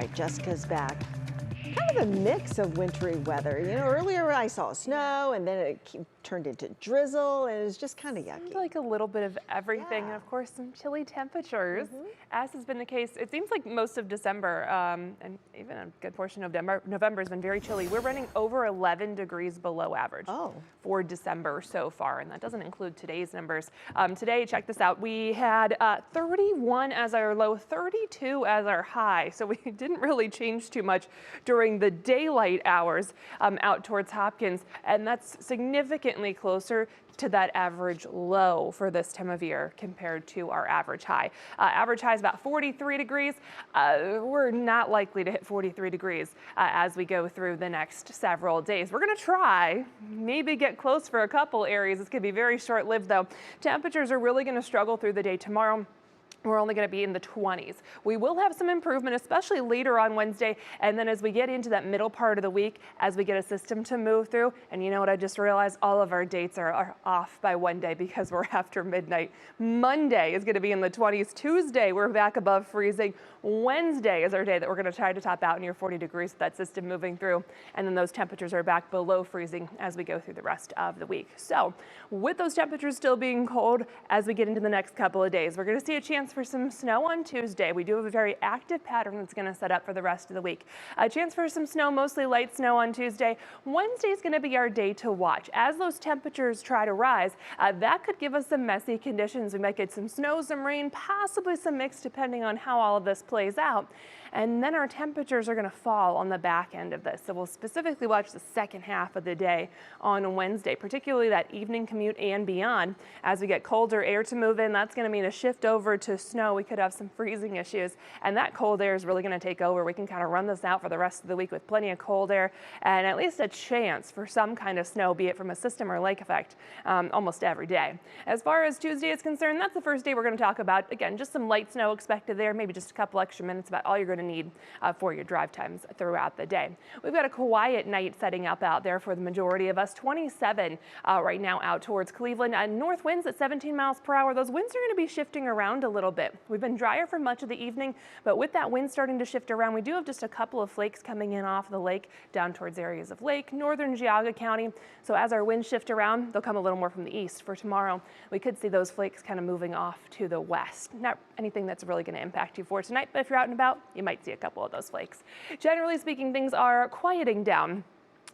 right, Jessica's back. Kind of a mix of wintry weather. You know, earlier I saw snow and then it turned into drizzle and it was just kind of yucky. Seems like a little bit of everything, and of course some chilly temperatures, as has been the case. It seems like most of December and even a good portion of November has been very chilly. We're running over 11 degrees below average for December so far, and that doesn't include today's numbers. Today, check this out, we had 31 as our low, 32 as our high, so we didn't really change too much during the daylight hours out towards Hopkins, and that's significantly closer to that average low for this time of year compared to our average high. Average high is about 43 degrees. We're not likely to hit 43 degrees as we go through the next several days. We're going to try, maybe get close for a couple areas. It's going to be very short-lived though. Temperatures are really going to struggle through the day tomorrow. We're only going to be in the 20s. We will have some improvement, especially later on Wednesday. And then as we get into that middle part of the week, as we get a system to move through, and you know what I just realized? All of our dates are off by one day because we're after midnight. Monday is going to be in the 20s. Tuesday, we're back above freezing. Wednesday is our day that we're going to try to top out near 40 degrees with that system moving through. And then those temperatures are back below freezing as we go through the rest of the week. So with those temperatures still being cold as we get into the next couple of days, we're going to see a chance for some snow on Tuesday. We do have a very active pattern that's going to set up for the rest of the week. A chance for some snow, mostly light snow on Tuesday. Wednesday is going to be our day to watch. As those temperatures try to rise, that could give us some messy conditions. We might get some snow, some rain, possibly some mix depending on how all of this plays out. And then our temperatures are going to fall on the back end of this. So we'll specifically watch the second half of the day on Wednesday, particularly that evening commute and beyond. As we get colder air to move in, that's going to mean a shift over to snow. We could have some freezing issues, and that cold air is really going to take over. We can kind of run this out for the rest of the week with plenty of cold air and at least a chance for some kind of snow, be it from a system or lake effect, almost every day. As far as Tuesday is concerned, that's the first day we're going to talk about. Again, just some light snow expected there, maybe just a couple extra minutes, about all you're going to need for your drive times throughout the day. We've got a quiet night setting up out there for the majority of us. 27 right now out towards Cleveland. North winds at 17 miles per hour. Those winds are going to be shifting around a little bit. We've been drier for much of the evening, but with that wind starting to shift around, we do have just a couple of flakes coming in off the lake down towards areas of Lake, northern Geauga County. So as our winds shift around, they'll come a little more from the east. For tomorrow, we could see those flakes kind of moving off to the west. Not anything that's really going to impact you for tonight, but if you're out and about, you might see a couple of those flakes. Generally speaking, things are quieting down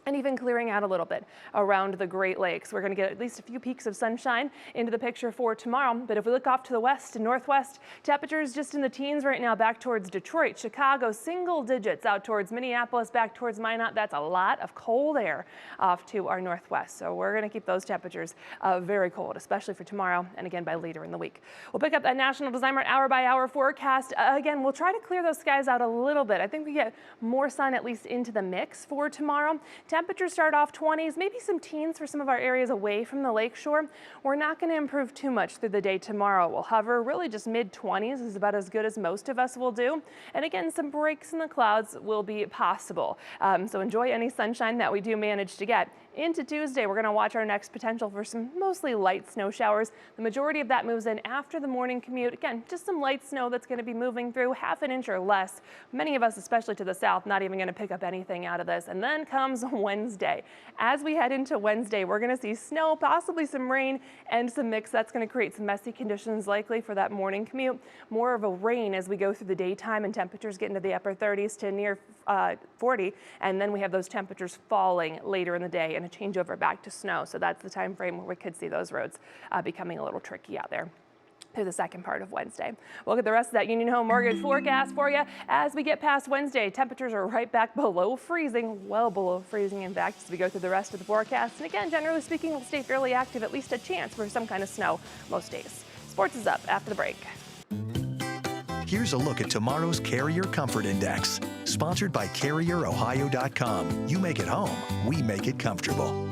and even clearing out a little bit around the Great Lakes. We're going to get at least a few peaks of sunshine into the picture for tomorrow. But if we look off to the west and northwest, temperatures just in the teens right now back towards Detroit, Chicago, single digits out towards Minneapolis, back towards Minot. That's a lot of cold air off to our northwest. So we're going to keep those temperatures very cold, especially for tomorrow and again by later in the week. We'll pick up that National Designer hour by hour forecast. Again, we'll try to clear those skies out a little bit. I think we get more sun at least into the mix for tomorrow. Temperatures start off 20s, maybe some teens for some of our areas away from the lakeshore. We're not going to improve too much through the day tomorrow. We'll hover really just mid-20s is about as good as most of us will do. And again, some breaks in the clouds will be possible. So enjoy any sunshine that we do manage to get. Into Tuesday, we're going to watch our next potential for some mostly light snow showers. The majority of that moves in after the morning commute. Again, just some light snow that's going to be moving through half an inch or less. Many of us, especially to the south, not even going to pick up anything out of this. And then comes Wednesday. As we head into Wednesday, we're going to see snow, possibly some rain and some mix. That's going to create some messy conditions likely for that morning commute. More of a rain as we go through the daytime and temperatures get into the upper 30s to near 40. And then we have those temperatures falling later in the day and a changeover back to snow. So that's the time frame where we could see those roads becoming a little tricky out there through the second part of Wednesday. We'll get the rest of that Union Home Mortgage forecast for you as we get past Wednesday. Temperatures are right back below freezing, well below freezing in fact, as we go through the rest of the forecast. And again, generally speaking, we'll stay fairly active, at least a chance for some kind of snow most days. Sports is up after the break. Here's a look at tomorrow's Carrier Comfort Index, sponsored by CarrierOhio.com. You make it home, we make it comfortable.